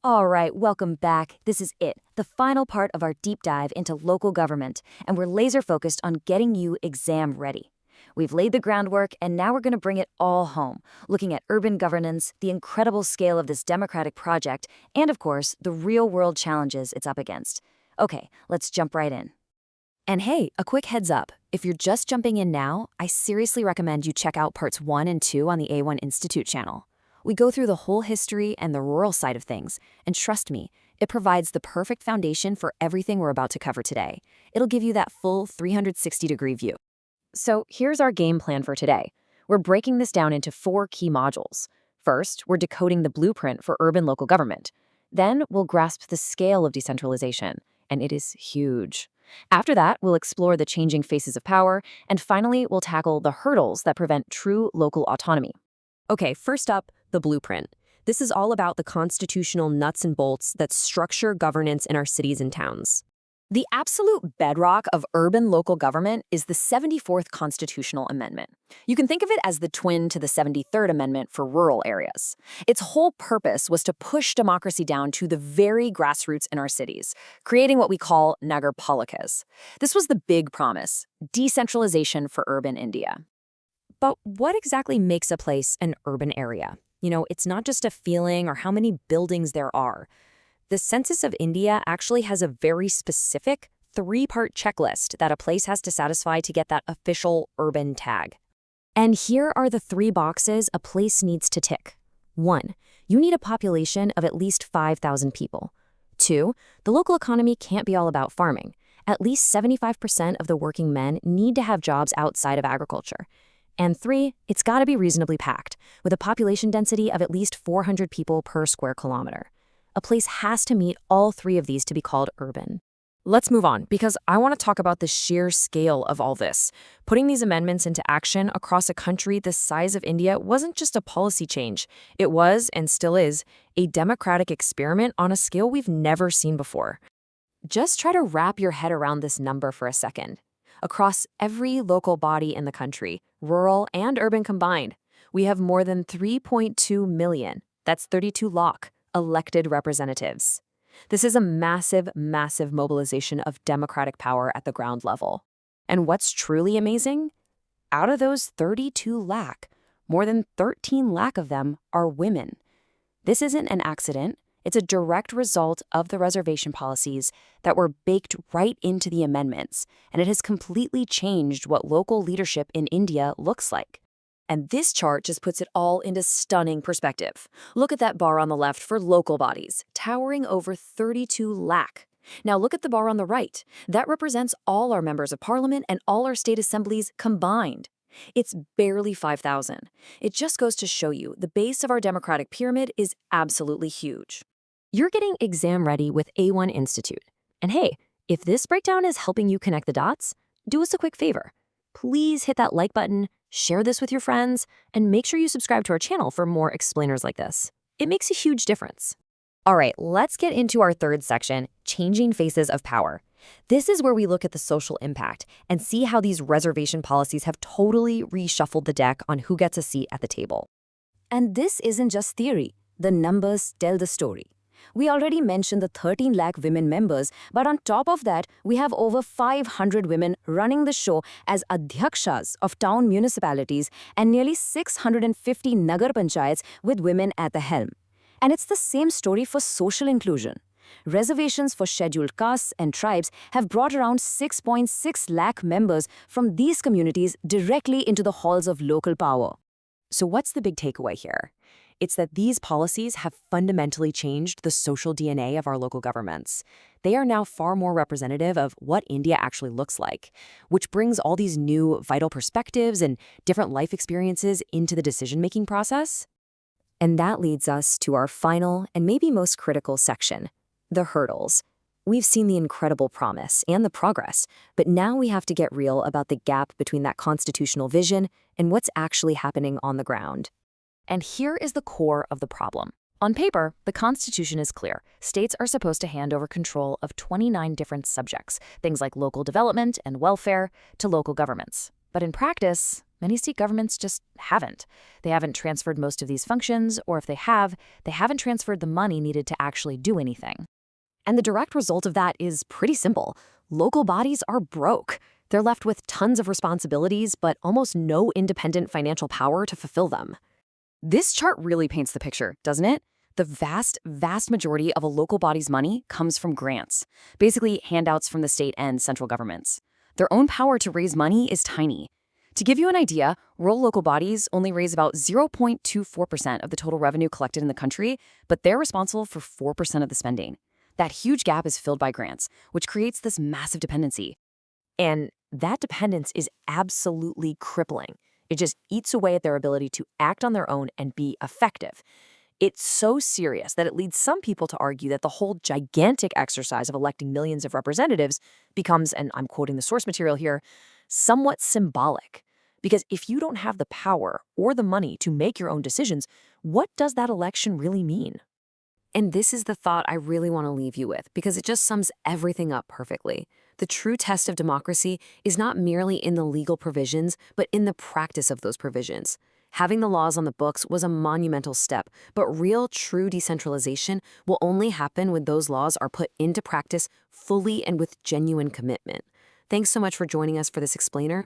All right, welcome back. This is it, the final part of our deep dive into local government, and we're laser focused on getting you exam ready. We've laid the groundwork, and now we're going to bring it all home, looking at urban governance, the incredible scale of this democratic project, and of course, the real-world challenges it's up against. Okay, let's jump right in. And hey, a quick heads up. If you're just jumping in now, I seriously recommend you check out parts 1 and 2 on the A1 Institute channel. We go through the whole history and the rural side of things, and trust me, it provides the perfect foundation for everything we're about to cover today. It'll give you that full 360-degree view. So here's our game plan for today. We're breaking this down into 4 key modules. First, we're decoding the blueprint for urban local government. Then we'll grasp the scale of decentralization, and it is huge. After that, we'll explore the changing faces of power, and finally, we'll tackle the hurdles that prevent true local autonomy. Okay, first up, the blueprint. This is all about the constitutional nuts and bolts that structure governance in our cities and towns. The absolute bedrock of urban local government is the 74th Constitutional Amendment. You can think of it as the twin to the 73rd Amendment for rural areas. Its whole purpose was to push democracy down to the very grassroots in our cities, creating what we call nagarpalikas. This was the big promise, decentralization for urban India. But what exactly makes a place an urban area? It's not just a feeling or how many buildings there are. The Census of India actually has a very specific 3-part checklist that a place has to satisfy to get that official urban tag. And here are the 3 boxes a place needs to tick. 1. You need a population of at least 5,000 people. 2. The local economy can't be all about farming. At least 75% of the working men need to have jobs outside of agriculture. And 3, it's got to be reasonably packed, with a population density of at least 400 people per square kilometer. A place has to meet all 3 of these to be called urban. Let's move on, because I want to talk about the sheer scale of all this. Putting these amendments into action across a country the size of India wasn't just a policy change. It was, and still is, a democratic experiment on a scale we've never seen before. Just try to wrap your head around this number for a second. Across every local body in the country, rural and urban combined, we have more than 3.2 million, that's 32 lakh, elected representatives. This is a massive, massive mobilization of democratic power at the ground level. And what's truly amazing? Out of those 32 lakh, more than 13 lakh of them are women. This isn't an accident. It's a direct result of the reservation policies that were baked right into the amendments, and it has completely changed what local leadership in India looks like. And this chart just puts it all into stunning perspective. Look at that bar on the left for local bodies, towering over 32 lakh. Now look at the bar on the right. That represents all our members of parliament and all our state assemblies combined. It's barely 5,000. It just goes to show you the base of our democratic pyramid is absolutely huge. You're getting exam ready with A1 Institute. And hey, if this breakdown is helping you connect the dots, do us a quick favor. Please hit that like button, share this with your friends, and make sure you subscribe to our channel for more explainers like this. It makes a huge difference. All right, let's get into our 3rd section, changing faces of power. This is where we look at the social impact and see how these reservation policies have totally reshuffled the deck on who gets a seat at the table. And this isn't just theory. The numbers tell the story. We already mentioned the 13 lakh women members, but on top of that, we have over 500 women running the show as adhyakshas of town municipalities and nearly 650 nagar panchayats with women at the helm. And it's the same story for social inclusion. Reservations for scheduled castes and tribes have brought around 6.6 lakh members from these communities directly into the halls of local power. So what's the big takeaway here? It's that these policies have fundamentally changed the social DNA of our local governments. They are now far more representative of what India actually looks like, which brings all these new vital perspectives and different life experiences into the decision-making process. And that leads us to our final and maybe most critical section, the hurdles. We've seen the incredible promise and the progress, but now we have to get real about the gap between that constitutional vision and what's actually happening on the ground. And here is the core of the problem. On paper, the Constitution is clear. States are supposed to hand over control of 29 different subjects, things like local development and welfare, to local governments. But in practice, many state governments just haven't. They haven't transferred most of these functions, or if they haven't transferred the money needed to actually do anything. And the direct result of that is pretty simple. Local bodies are broke. They're left with tons of responsibilities, but almost no independent financial power to fulfill them. This chart really paints the picture, doesn't it? The vast, vast majority of a local body's money comes from grants, basically handouts from the state and central governments. Their own power to raise money is tiny. To give you an idea, rural local bodies only raise about 0.24% of the total revenue collected in the country, but they're responsible for 4% of the spending. That huge gap is filled by grants, which creates this massive dependency. And that dependence is absolutely crippling. It just eats away at their ability to act on their own and be effective. It's so serious that it leads some people to argue that the whole gigantic exercise of electing millions of representatives becomes, and I'm quoting the source material here, somewhat symbolic. Because if you don't have the power or the money to make your own decisions, what does that election really mean? And this is the thought I really want to leave you with, because it just sums everything up perfectly. The true test of democracy is not merely in the legal provisions, but in the practice of those provisions. Having the laws on the books was a monumental step, but real, true decentralization will only happen when those laws are put into practice fully and with genuine commitment. Thanks so much for joining us for this explainer.